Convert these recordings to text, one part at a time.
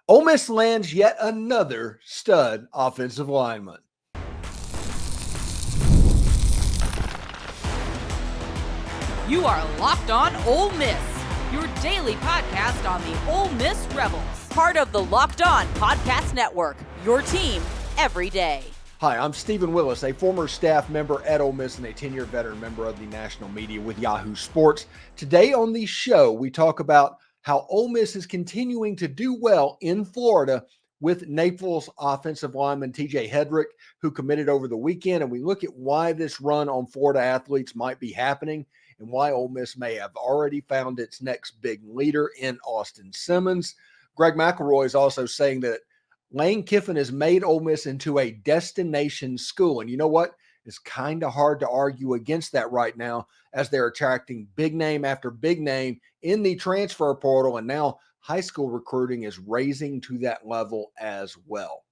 Ole Miss lands yet another stud offensive lineman. You are Locked On Ole Miss, your daily podcast on the Ole Miss Rebels. Part of the Locked On Podcast Network, your team every day. Hi, I'm Stephen Willis, a former staff member at Ole Miss and a 10-year veteran member of the national media with Yahoo Sports. Today on the show, we talk about how Ole Miss is continuing to do well in Florida with Naples offensive lineman TJ Hedrick, who committed over the weekend, and we look at why this run on Florida athletes might be happening and why Ole Miss may have already found its next big leader in Austin Simmons. Greg McElroy is also saying that Lane Kiffin has made Ole Miss into a destination school. And you know what? It's kind of hard to argue against that right now as they're attracting big name after big name in the transfer portal. And now high school recruiting is raising to that level as well.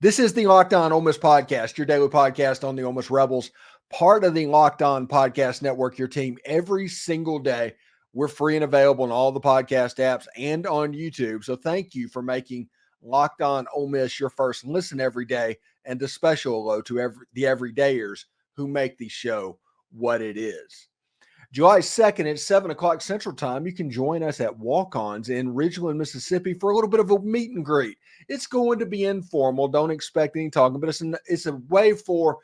This is the Locked On Ole Miss Podcast, your daily podcast on the Ole Miss Rebels, part of the Locked On Podcast Network, your team every single day. We're free and available on all the podcast apps and on YouTube. So thank you for making Locked On Ole Miss your first listen every day, and a special hello to the everydayers who make the show what it is. July 2nd at 7 o'clock Central Time, you can join us at Walk-Ons in Ridgeland, Mississippi for a little bit of a meet and greet. It's going to be informal. Don't expect any talking, but it's a way for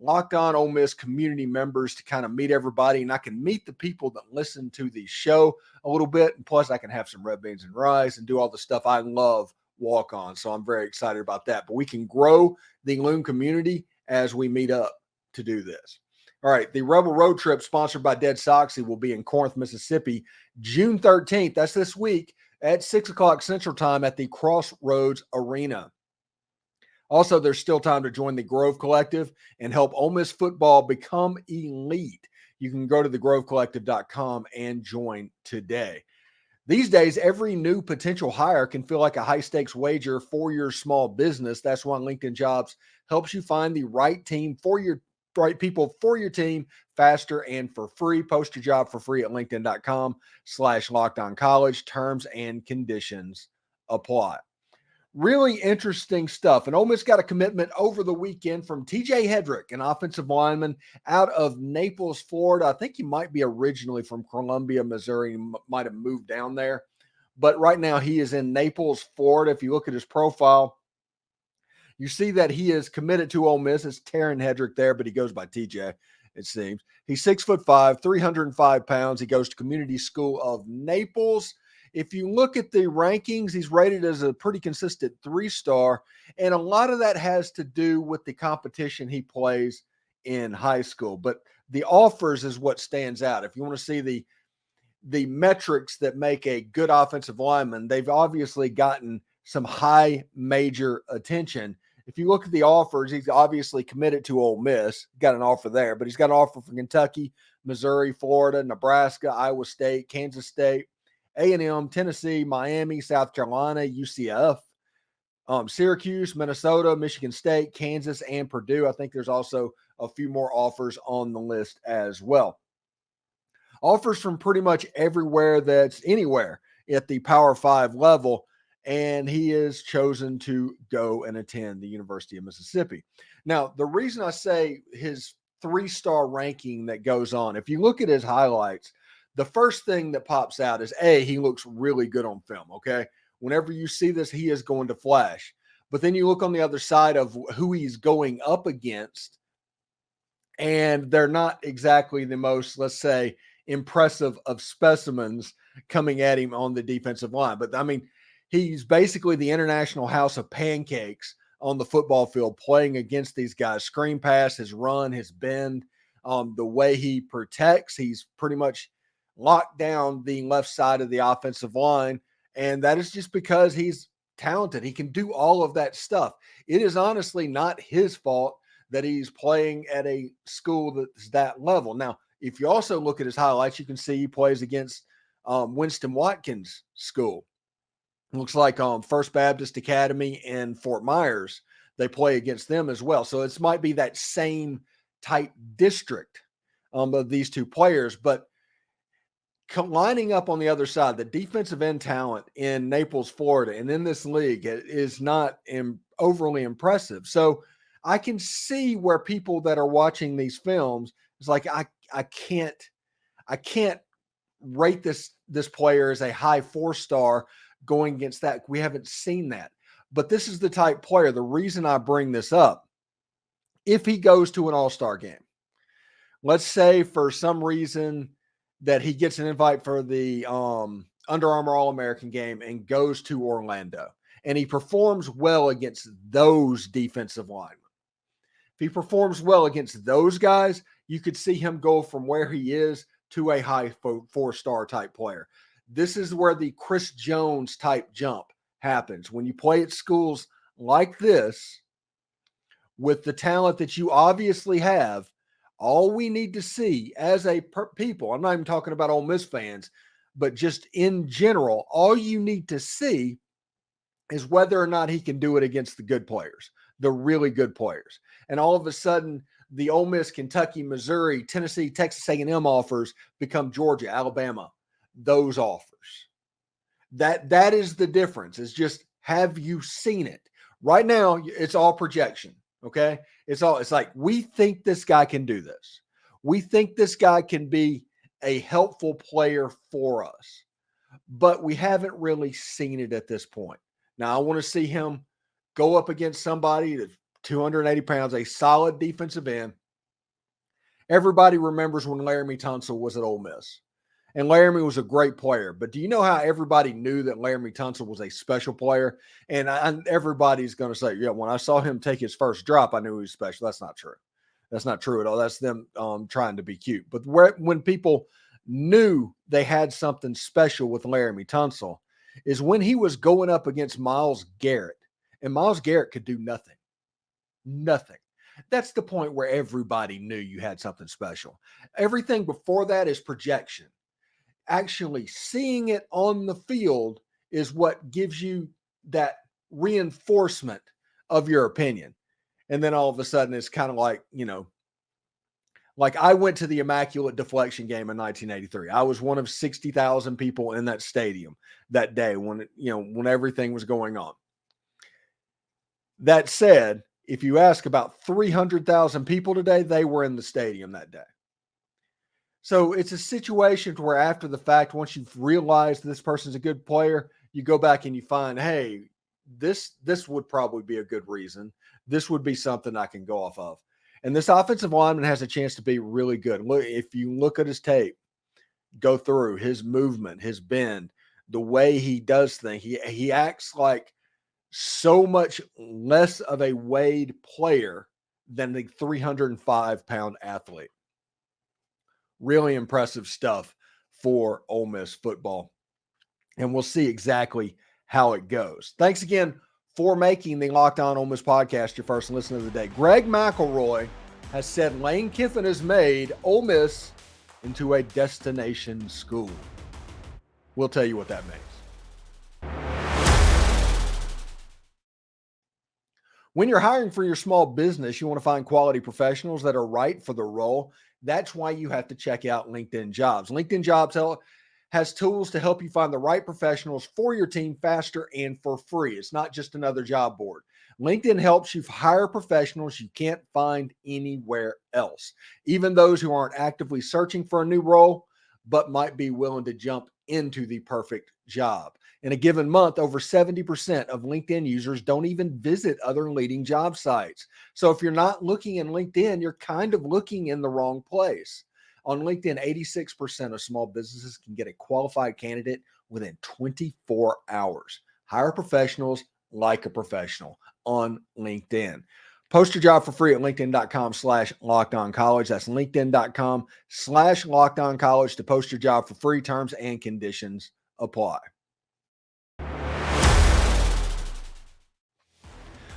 Locked On Ole Miss community members to kind of meet everybody, and I can meet the people that listen to the show a little bit, and plus I can have some red beans and rice and do all the stuff I love Walk-On. So I'm very excited about that. But we can grow the Loon community as we meet up to do this. All right, the Rebel Road Trip sponsored by Dead Soxy will be in Corinth, Mississippi, June 13th. That's this week at 6 o'clock Central Time at the Crossroads Arena. Also, there's still time to join the Grove Collective and help Ole Miss football become elite. You can go to thegrovecollective.com and join today. These days, every new potential hire can feel like a high-stakes wager for your small business. That's why LinkedIn Jobs helps you find the right team for your right people for your team faster and for free. Post your job for free at linkedin.com/lockedoncollege. Terms and conditions apply. Really interesting stuff. And Ole Miss got a commitment over the weekend from TJ Hedrick, an offensive lineman out of Naples, Florida. I think he might be originally from Columbia, Missouri. He might have moved down there. But right now he is in Naples, Florida. If you look at his profile, you see that he is committed to Ole Miss. It's Taryn Hedrick there, but he goes by TJ, it seems. He's 6'5", 305 pounds. He goes to Community School of Naples. If you look at the rankings, he's rated as a pretty consistent 3-star, and a lot of that has to do with the competition he plays in high school. But the offers is what stands out. If you want to see the metrics that make a good offensive lineman, they've obviously gotten some high major attention. If you look at the offers, he's obviously committed to Ole Miss, got an offer there, but he's got an offer from Kentucky, Missouri, Florida, Nebraska, Iowa State, Kansas State, A&M, Tennessee, Miami, South Carolina, UCF, Syracuse, Minnesota, Michigan State, Kansas, and Purdue. I think there's also a few more offers on the list as well. Offers from pretty much everywhere that's anywhere at the Power 5 level, and he has chosen to go and attend the University of Mississippi. Now, the reason I say his 3-star ranking that goes on, if you look at his highlights, the first thing that pops out is, he looks really good on film, okay? Whenever you see this, he is going to flash. But then you look on the other side of who he's going up against, and they're not exactly the most, let's say, impressive of specimens coming at him on the defensive line. But, I mean, he's basically the International House of Pancakes on the football field playing against these guys. Screen pass, his run, his bend, the way he protects, he's pretty much locked down the left side of the offensive line, and that is just because he's talented. He can do all of that stuff. It is honestly not his fault that he's playing at a school that's that level. Now, if you also look at his highlights, you can see he plays against Winston Watkins School. It looks like First Baptist Academy in Fort Myers. They play against them as well. So it might be that same type district of these two players, but lining up on the other side, the defensive end talent in Naples, Florida, and in this league is not overly impressive. So I can see where people that are watching these films is like, I can't rate this player as a high 4-star going against that. We haven't seen that. But this is the type player. The reason I bring this up, if he goes to an all-star game, let's say for some reason that he gets an invite for the Under Armour All-American game and goes to Orlando, and he performs well against those defensive linemen. If he performs well against those guys, you could see him go from where he is to a high 4-star type player. This is where the Chris Jones type jump happens. When you play at schools like this, with the talent that you obviously have, all we need to see as a people, I'm not even talking about Ole Miss fans, but just in general, all you need to see is whether or not he can do it against the good players, the really good players. And all of a sudden, the Ole Miss, Kentucky, Missouri, Tennessee, Texas A&M offers become Georgia, Alabama, those offers. That is the difference. It's just, have you seen it? Right now, it's all projection, okay? It's like, we think this guy can do this. We think this guy can be a helpful player for us, but we haven't really seen it at this point. Now, I want to see him go up against somebody that's 280 pounds, a solid defensive end. Everybody remembers when Laramie Tunsil was at Ole Miss. And Laramie was a great player. But do you know how everybody knew that Laramie Tunsil was a special player? And everybody's going to say, yeah, when I saw him take his first drop, I knew he was special. That's not true. That's not true at all. That's them trying to be cute. But when people knew they had something special with Laramie Tunsil is when he was going up against Myles Garrett. And Myles Garrett could do nothing. Nothing. That's the point where everybody knew you had something special. Everything before that is projection. Actually seeing it on the field is what gives you that reinforcement of your opinion. And then all of a sudden it's kind of like, like I went to the Immaculate Deflection game in 1983. I was one of 60,000 people in that stadium that day when everything was going on. That said, if you ask about 300,000 people today, they were in the stadium that day. So it's a situation where after the fact, once you've realized this person's a good player, you go back and you find, hey, this would probably be a good reason. This would be something I can go off of. And this offensive lineman has a chance to be really good. Look, if you look at his tape, go through his movement, his bend, the way he does things, he acts like so much less of a weighed player than the 305-pound athlete. Really impressive stuff for Ole Miss football. And we'll see exactly how it goes. Thanks again for making the Locked On Ole Miss podcast your first listen of the day. Greg McElroy has said Lane Kiffin has made Ole Miss into a destination school. We'll tell you what that means. When you're hiring for your small business, you want to find quality professionals that are right for the role. That's why you have to check out LinkedIn Jobs. LinkedIn Jobs has tools to help you find the right professionals for your team faster and for free. It's not just another job board. LinkedIn helps you hire professionals you can't find anywhere else, even those who aren't actively searching for a new role, but might be willing to jump into the perfect job. In a given month, over 70% of LinkedIn users don't even visit other leading job sites. So if you're not looking in LinkedIn, you're kind of looking in the wrong place. On LinkedIn, 86% of small businesses can get a qualified candidate within 24 hours. Hire professionals like a professional on LinkedIn. Post your job for free at linkedin.com/lockedoncollege. That's linkedin.com/lockedoncollege to post your job for free. Terms and conditions apply.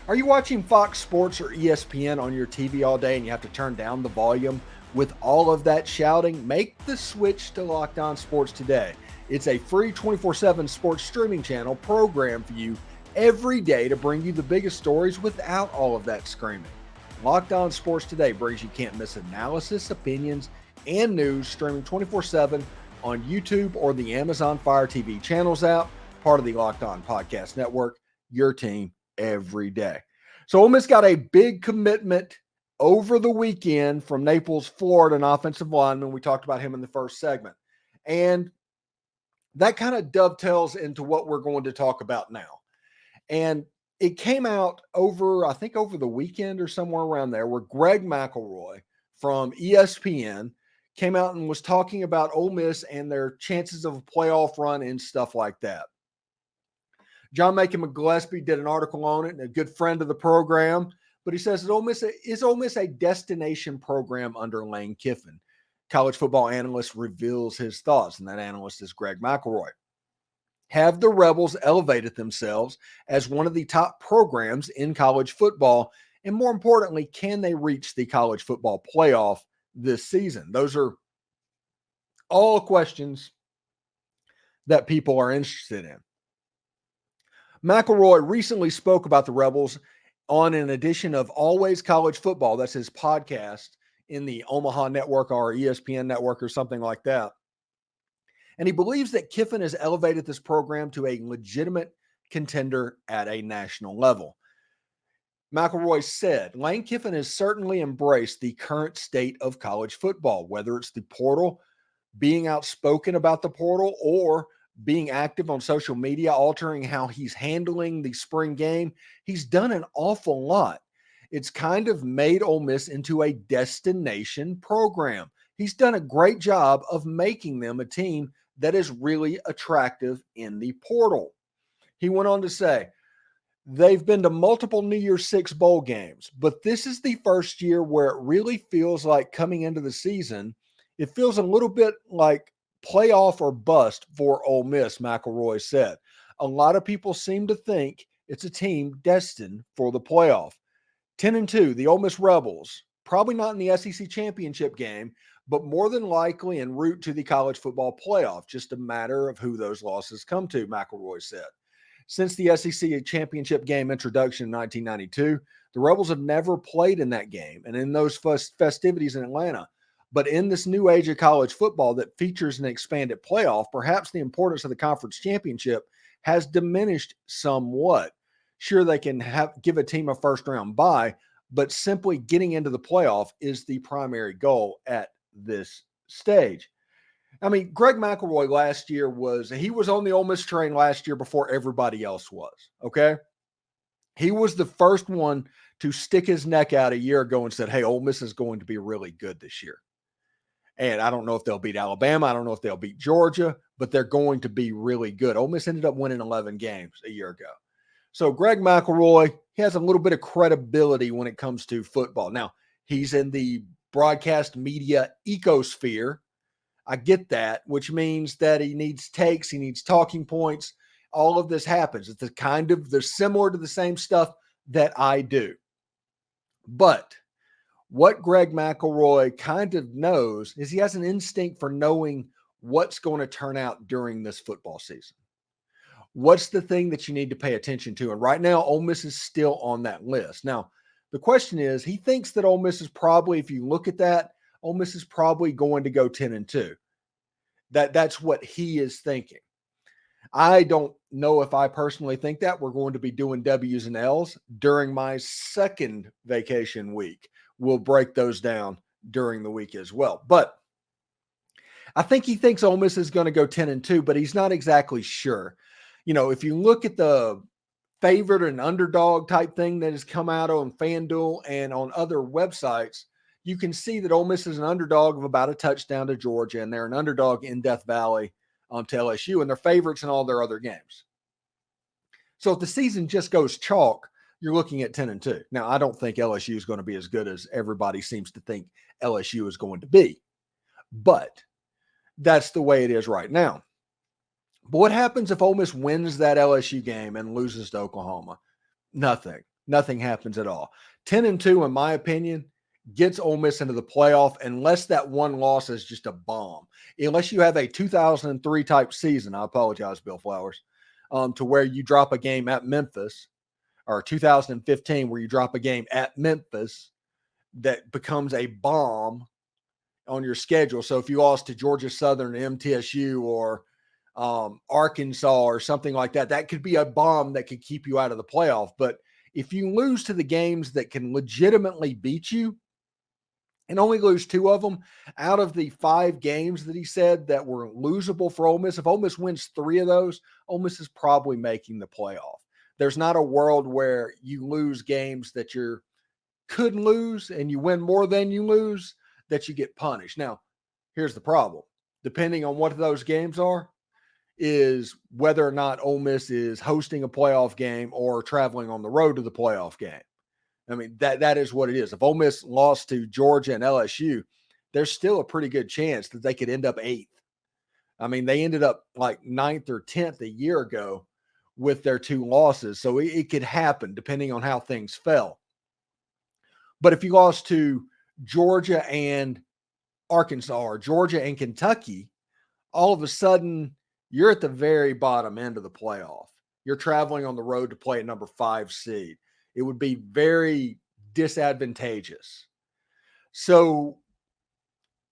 Are you watching Fox Sports or ESPN on your TV all day and you have to turn down the volume with all of that shouting? Make the switch to Locked On Sports today. It's a free 24/7 sports streaming channel programmed for you every day to bring you the biggest stories without all of that screaming. Locked On Sports Today brings you can't miss analysis, opinions, and news streaming 24/7 on YouTube or the Amazon Fire TV channels app, part of the Locked On Podcast Network, your team every day. So Ole Miss got a big commitment over the weekend from Naples, Florida, an offensive lineman. We talked about him in the first segment. And that kind of dovetails into what we're going to talk about now. And it came out over the weekend or somewhere around there, where Greg McElroy from ESPN came out and was talking about Ole Miss and their chances of a playoff run and stuff like that. John Macon McGillespie did an article on it, and a good friend of the program, but he says, is Ole Miss a destination program under Lane Kiffin? College football analyst reveals his thoughts, and that analyst is Greg McElroy. Have the Rebels elevated themselves as one of the top programs in college football? And more importantly, can they reach the college football playoff this season? Those are all questions that people are interested in. McElroy recently spoke about the Rebels on an edition of Always College Football. That's his podcast in the Omaha network or ESPN network or something like that. And he believes that Kiffin has elevated this program to a legitimate contender at a national level. McElroy said, Lane Kiffin has certainly embraced the current state of college football, whether it's the portal, being outspoken about the portal, or being active on social media, altering how he's handling the spring game. He's done an awful lot. It's kind of made Ole Miss into a destination program. He's done a great job of making them a team that is really attractive in the portal. He went on to say, they've been to multiple New Year's Six bowl games, but this is the first year where it really feels like coming into the season, it feels a little bit like playoff or bust for Ole Miss, McElroy said. A lot of people seem to think it's a team destined for the playoff. 10-2, the Ole Miss Rebels, probably not in the SEC championship game, but more than likely en route to the college football playoff. Just a matter of who those losses come to, McElroy said. Since the SEC championship game introduction in 1992, the Rebels have never played in that game and in those festivities in Atlanta. But in this new age of college football that features an expanded playoff, perhaps the importance of the conference championship has diminished somewhat. Sure, they can give a team a first-round bye, but simply getting into the playoff is the primary goal at this stage. I mean, Greg McElroy last year was on the Ole Miss train last year before everybody else was, okay? He was the first one to stick his neck out a year ago and said, hey, Ole Miss is going to be really good this year. And I don't know if they'll beat Alabama. I don't know if they'll beat Georgia, but they're going to be really good. Ole Miss ended up winning 11 games a year ago. So Greg McElroy, he has a little bit of credibility when it comes to football. Now, he's in the broadcast media ecosphere. I get that, which means that he needs takes, he needs talking points. All of this happens. It's they're similar to the same stuff that I do. But what Greg McElroy kind of knows is he has an instinct for knowing what's going to turn out during this football season. What's the thing that you need to pay attention to? And right now, Ole Miss is still on that list. Now, the question is, he thinks that Ole Miss is probably, if you look at that, Ole Miss is probably going to go 10-2. That's what he is thinking. I don't know if I personally think that. We're going to be doing W's and L's during my second vacation week. We'll break those down during the week as well. But I think he thinks Ole Miss is going to go 10-2, but he's not exactly sure. You know, if you look at the favorite and underdog type thing that has come out on FanDuel and on other websites, you can see that Ole Miss is an underdog of about a touchdown to Georgia, and they're an underdog in Death Valley to LSU, and they're favorites in all their other games. So if the season just goes chalk, you're looking at 10-2. Now, I don't think LSU is going to be as good as everybody seems to think LSU is going to be, but that's the way it is right now. But what happens if Ole Miss wins that LSU game and loses to Oklahoma? Nothing happens at all. 10-2, in my opinion, gets Ole Miss into the playoff unless that one loss is just a bomb. Unless you have a 2003 type season, I apologize, Bill Flowers, to where you drop a game at Memphis, or 2015 where you drop a game at Memphis that becomes a bomb on your schedule. So if you lost to Georgia Southern, MTSU, or Arkansas or something like that, that could be a bomb that could keep you out of the playoff. But if you lose to the games that can legitimately beat you and only lose 2 of them out of the 5 games that he said that were losable for Ole Miss, if Ole Miss wins 3 of those, Ole Miss is probably making the playoff. There's not a world where you lose games that you could lose and you win more than you lose that you get punished. Now, here's the problem. Depending on what those games are, is whether or not Ole Miss is hosting a playoff game or traveling on the road to the playoff game. I mean, that is what it is. If Ole Miss lost to Georgia and LSU, there's still a pretty good chance that they could end up 8th. I mean, they ended up like 9th or 10th a year ago with their 2 losses. So it could happen depending on how things fell. But if you lost to Georgia and Arkansas or Georgia and Kentucky, all of a sudden you're at the very bottom end of the playoff. You're traveling on the road to play a number 5 seed. It would be very disadvantageous. So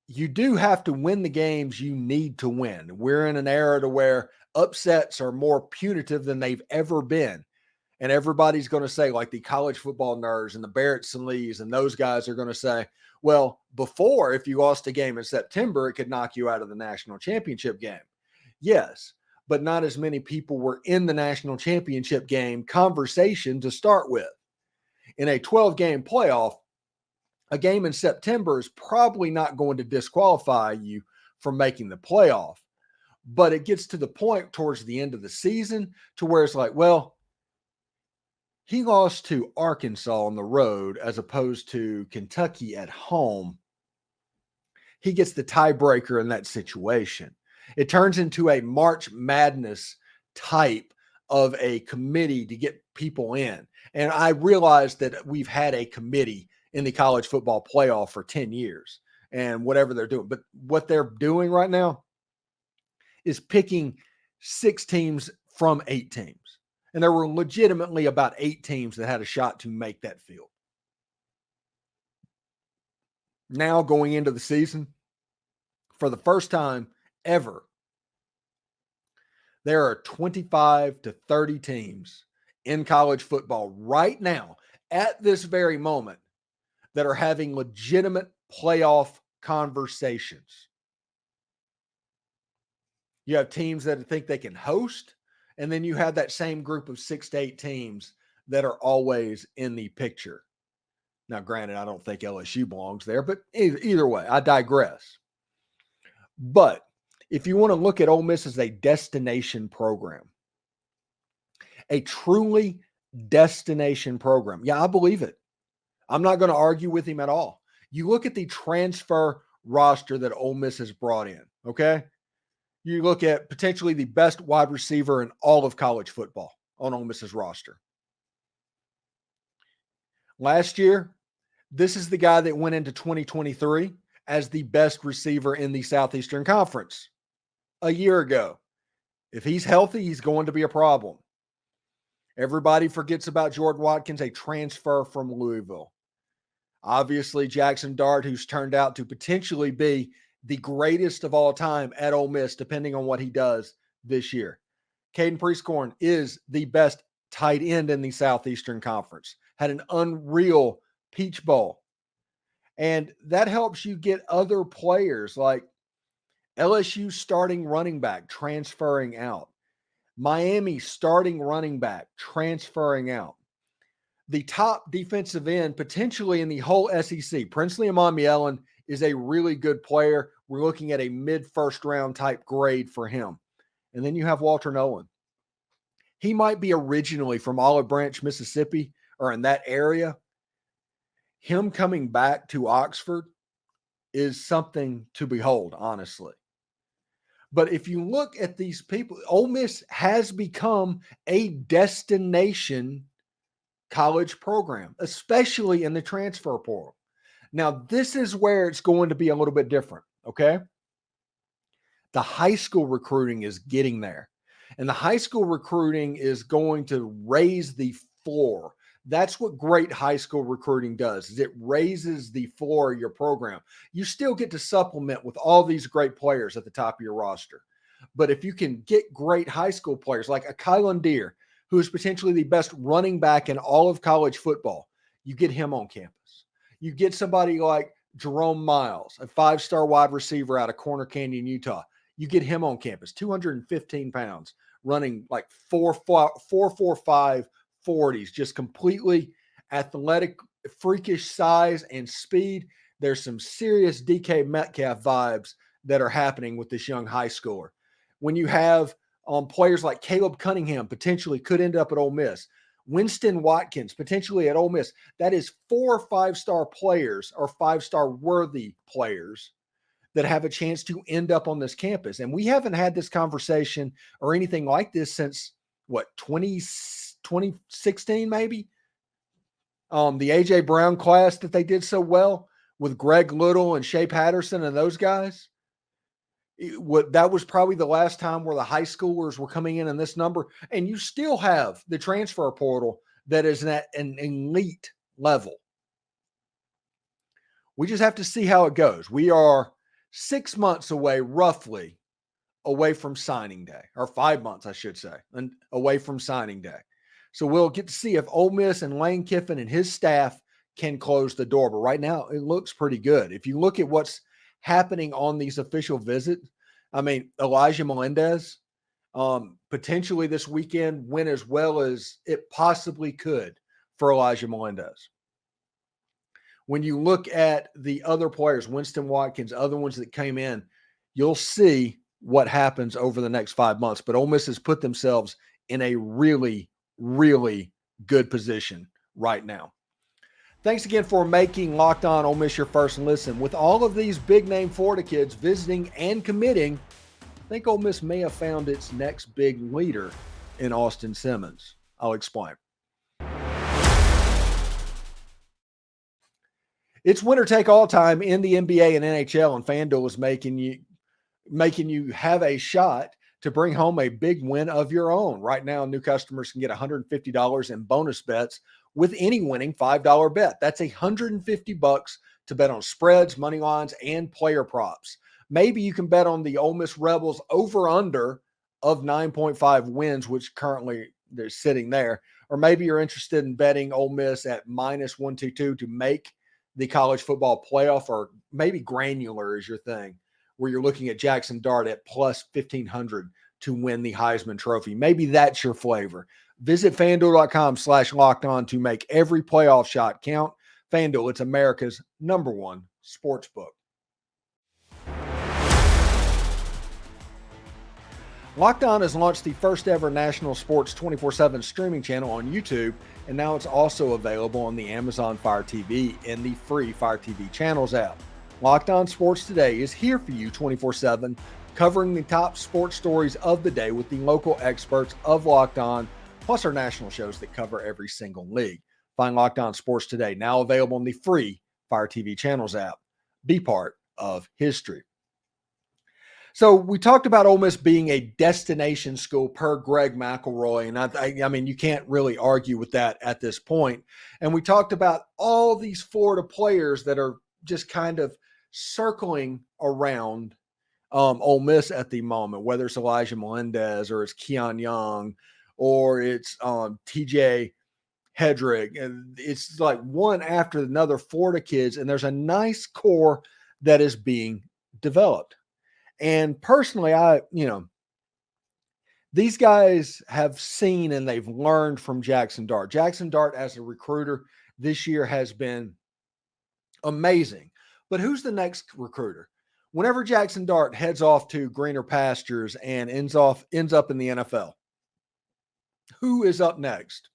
you do have to win the games you need to win. We're in an era to where upsets are more punitive than they've ever been. And everybody's going to say, like the college football nerds and the Barretts and Lees and those guys are going to say, well, before, if you lost a game in September, it could knock you out of the national championship game. Yes, but not as many people were in the national championship game conversation to start with. In a 12-game playoff, a game in September is probably not going to disqualify you from making the playoff. But it gets to the point towards the end of the season to where it's like, well, he lost to Arkansas on the road as opposed to Kentucky at home. He gets the tiebreaker in that situation. It turns into a March Madness type of a committee to get people in. And I realize that we've had a committee in the college football playoff for 10 years and whatever they're doing. But what they're doing right now is picking 6 teams from 8 teams. And there were legitimately about 8 teams that had a shot to make that field. Now going into the season, for the first time ever, there are 25 to 30 teams in college football right now at this very moment that are having legitimate playoff conversations. You have teams that think they can host, and then you have that same group of 6 to 8 teams that are always in the picture. Now, granted, I don't think LSU belongs there, but either way, I digress. But if you want to look at Ole Miss as a destination program, a truly destination program, yeah, I believe it. I'm not going to argue with him at all. You look at the transfer roster that Ole Miss has brought in, okay? You look at potentially the best wide receiver in all of college football on Ole Miss's roster. Last year, this is the guy that went into 2023 as the best receiver in the Southeastern Conference a year ago. If he's healthy, he's going to be a problem. Everybody forgets about Jordan Watkins, a transfer from Louisville. Obviously, Jackson Dart, who's turned out to potentially be the greatest of all time at Ole Miss, depending on what he does this year. Caden Prieskorn is the best tight end in the Southeastern Conference. Had an unreal Peach Bowl. And that helps you get other players like LSU starting running back transferring out. Miami starting running back transferring out. The top defensive end potentially in the whole SEC, Princely Amon-Mielen, is a really good player. We're looking at a mid-first round type grade for him. And then you have Walter Nolan. He might be originally from Olive Branch, Mississippi, or in that area. Him coming back to Oxford is something to behold, honestly. But if you look at these people, Ole Miss has become a destination college program, especially in the transfer portal. Now, this is where it's going to be a little bit different, okay? The high school recruiting is getting there. And the high school recruiting is going to raise the floor. That's what great high school recruiting does, is it raises the floor of your program. You still get to supplement with all these great players at the top of your roster. But if you can get great high school players like a Kylan Deere, who is potentially the best running back in all of college football, you get him on campus. You get somebody like Jerome Miles, a 5-star wide receiver out of Corner Canyon, Utah. You get him on campus, 215 pounds, running like 4.45 40s, just completely athletic, freakish size and speed. There's some serious DK Metcalf vibes that are happening with this young high schooler. When you have players like Caleb Cunningham potentially could end up at Ole Miss, Winston Watkins potentially at Ole Miss, that is 4 5-star players or 5-star worthy players that have a chance to end up on this campus. And we haven't had this conversation or anything like this since, 2016 maybe? The A.J. Brown class that they did so well with Greg Little and Shea Patterson and those guys. That was probably the last time where the high schoolers were coming in this number. And you still have the transfer portal that is at an elite level. We just have to see how it goes. We are 6 months away, roughly, away from signing day, or 5 months, I should say, and away from signing day. So we'll get to see if Ole Miss and Lane Kiffin and his staff can close the door. But right now, it looks pretty good. If you look at what's happening on these official visits, I mean, Elijah Melendez, potentially this weekend went as well as it possibly could for Elijah Melendez. When you look at the other players, Winston Watkins, other ones that came in, you'll see what happens over the next 5 months. But Ole Miss has put themselves in a really, really good position right now. Thanks again for making Locked On Ole Miss your first listen. With all of these big-name Florida kids visiting and committing, I think Ole Miss may have found its next big leader in Austin Simmons. I'll explain. It's winner take all time in the NBA and NHL, and FanDuel is making you have a shot to bring home a big win of your own. Right now, new customers can get $150 in bonus bets with any winning $5 bet. That's $150 to bet on spreads, money lines, and player props. Maybe you can bet on the Ole Miss Rebels over-under of 9.5 wins, which currently they're sitting there. Or maybe you're interested in betting Ole Miss at -122 to make the college football playoff, or maybe granular is your thing, where you're looking at Jackson Dart at plus 1,500 to win the Heisman Trophy. Maybe that's your flavor. Visit FanDuel.com/lockedon to make every playoff shot count. FanDuel, it's America's #1 sportsbook. Locked On has launched the first ever national sports 24/7 streaming channel on YouTube, and now it's also available on the Amazon Fire TV and the free Fire TV Channels app. Locked On Sports Today is here for you 24/7, covering the top sports stories of the day with the local experts of Locked On, plus our national shows that cover every single league. Find Locked On Sports Today, now available in the free Fire TV Channels app. Be part of history. So we talked about Ole Miss being a destination school per Greg McElroy, and I mean, you can't really argue with that at this point. And we talked about all these Florida players that are just kind of circling around Ole Miss at the moment, whether it's Elijah Melendez or it's Keon Young or it's TJ Hedrick. And it's like one after another Florida kids, and there's a nice core that is being developed. And personally, these guys have seen and they've learned from Jackson Dart. Jackson Dart as a recruiter this year has been amazing. But who's the next recruiter? Whenever Jackson Dart heads off to greener pastures and ends up in the NFL, who is up next?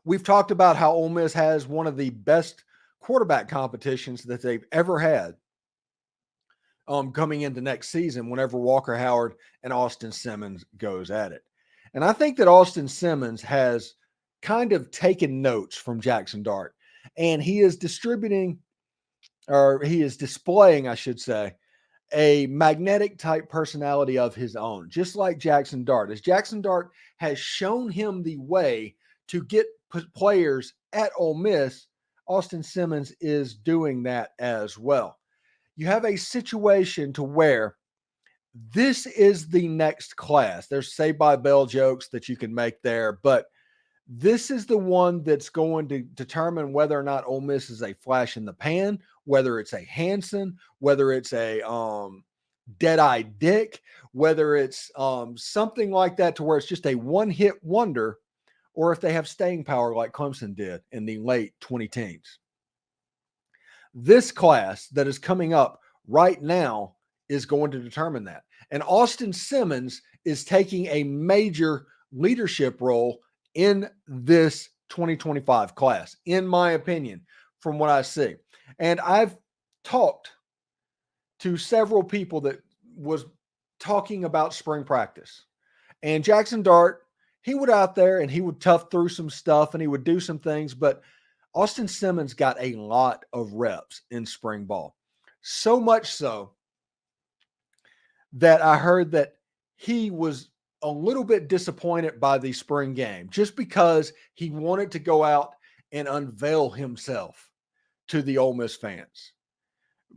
We've talked about how Ole Miss has one of the best quarterback competitions that they've ever had. Coming into next season, whenever Walker Howard and Austin Simmons goes at it. And I think that Austin Simmons has kind of taken notes from Jackson Dart, and he is displaying, I should say, a magnetic type personality of his own, just like Jackson Dart. As Jackson Dart has shown him the way to get players at Ole Miss, Austin Simmons is doing that as well. You have a situation to where this is the next class. There's say-by-bell jokes that you can make there, but this is the one that's going to determine whether or not Ole Miss is a flash in the pan, whether it's a Hanson, whether it's a Dead-Eye Dick, whether it's something like that to where it's just a one-hit wonder, or if they have staying power like Clemson did in the late 2010s. This class that is coming up right now is going to determine that. And Austin Simmons is taking a major leadership role in this 2025 class, in my opinion, from what I see. And I've talked to several people that was talking about spring practice. And Jackson Dart, he would out there and he would tough through some stuff and he would do some things, but Austin Simmons got a lot of reps in spring ball. So much so that I heard that he was a little bit disappointed by the spring game just because he wanted to go out and unveil himself to the Ole Miss fans.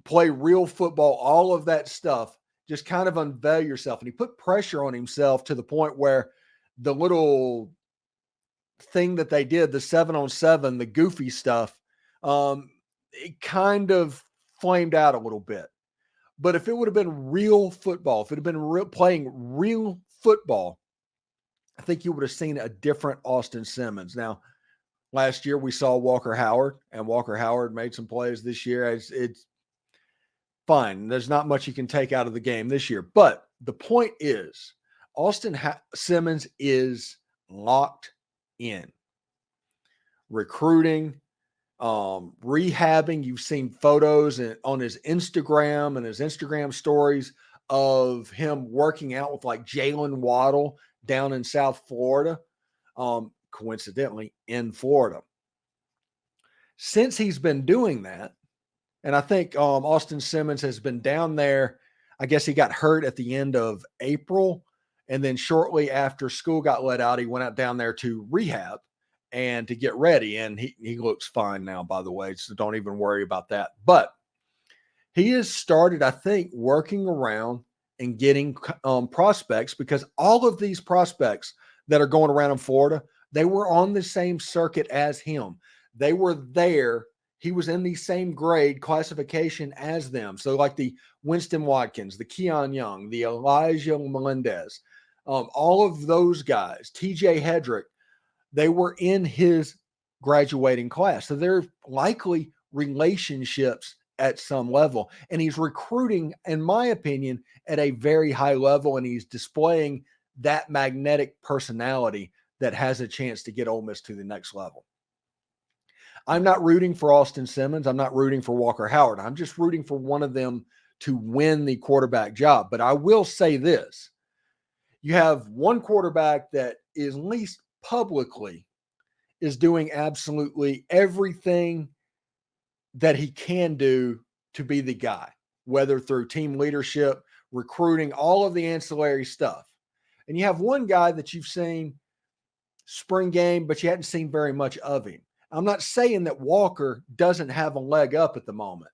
Play real football, all of that stuff, just kind of unveil yourself. And he put pressure on himself to the point where the little thing that they did, the 7-on-7, the goofy stuff, it kind of flamed out a little bit. But if it would have been real football, if it had been playing real football, I think you would have seen a different Austin Simmons. Now, last year we saw Walker Howard, and Walker Howard made some plays this year. It's fine. There's not much you can take out of the game this year. But the point is, Austin Simmons is locked in. Recruiting, rehabbing. You've seen photos on his Instagram and his Instagram stories of him working out with like Jalen Waddle down in South Florida, coincidentally in Florida. Since he's been doing that, and I think Austin Simmons has been down there, I guess he got hurt at the end of April, and then shortly after school got let out, he went out down there to rehab and to get ready, and he looks fine now, by the way, so don't even worry about that. But he has started, I think, working around and getting prospects, because all of these prospects that are going around in Florida, they were on the same circuit as him. They were there. He was in the same grade classification as them. So like the Winston Watkins, the Keon Young, the Elijah Melendez, all of those guys, TJ Hedrick, they were in his graduating class. So they're likely relationships at some level. And he's recruiting, in my opinion, at a very high level, and he's displaying that magnetic personality that has a chance to get Ole Miss to the next level. I'm not rooting for Austin Simmons. I'm not rooting for Walker Howard. I'm just rooting for one of them to win the quarterback job. But I will say this. You have one quarterback that is, at least publicly, is doing absolutely everything that he can do to be the guy, whether through team leadership, recruiting, all of the ancillary stuff. And you have one guy that you've seen spring game, but you hadn't seen very much of him. I'm not saying that Walker doesn't have a leg up at the moment.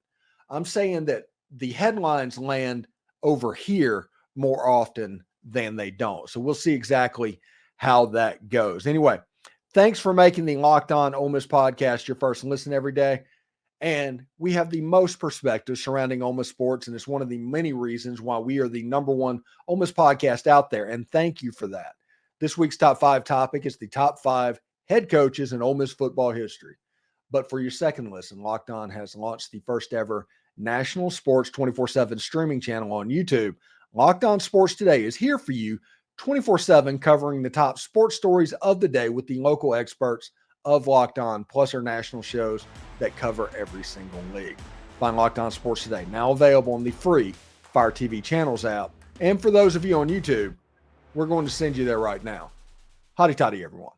I'm saying that the headlines land over here more often than they don't. So we'll see exactly how that goes. Anyway, thanks for making the Locked On Ole Miss podcast your first listen every day. And we have the most perspective surrounding Ole Miss sports, and it's one of the many reasons why we are the number one Ole Miss podcast out there. And thank you for that. This week's top 5 topic is the top 5 head coaches in Ole Miss football history. But for your second listen, Locked On has launched the first ever national sports 24/7 streaming channel on YouTube. Locked On Sports Today is here for you 24/7, covering the top sports stories of the day with the local experts of Locked On, plus our national shows that cover every single league. Find Locked On Sports Today, now available on the free Fire TV Channels app. And for those of you on YouTube, we're going to send you there right now. Hotty toddy, everyone.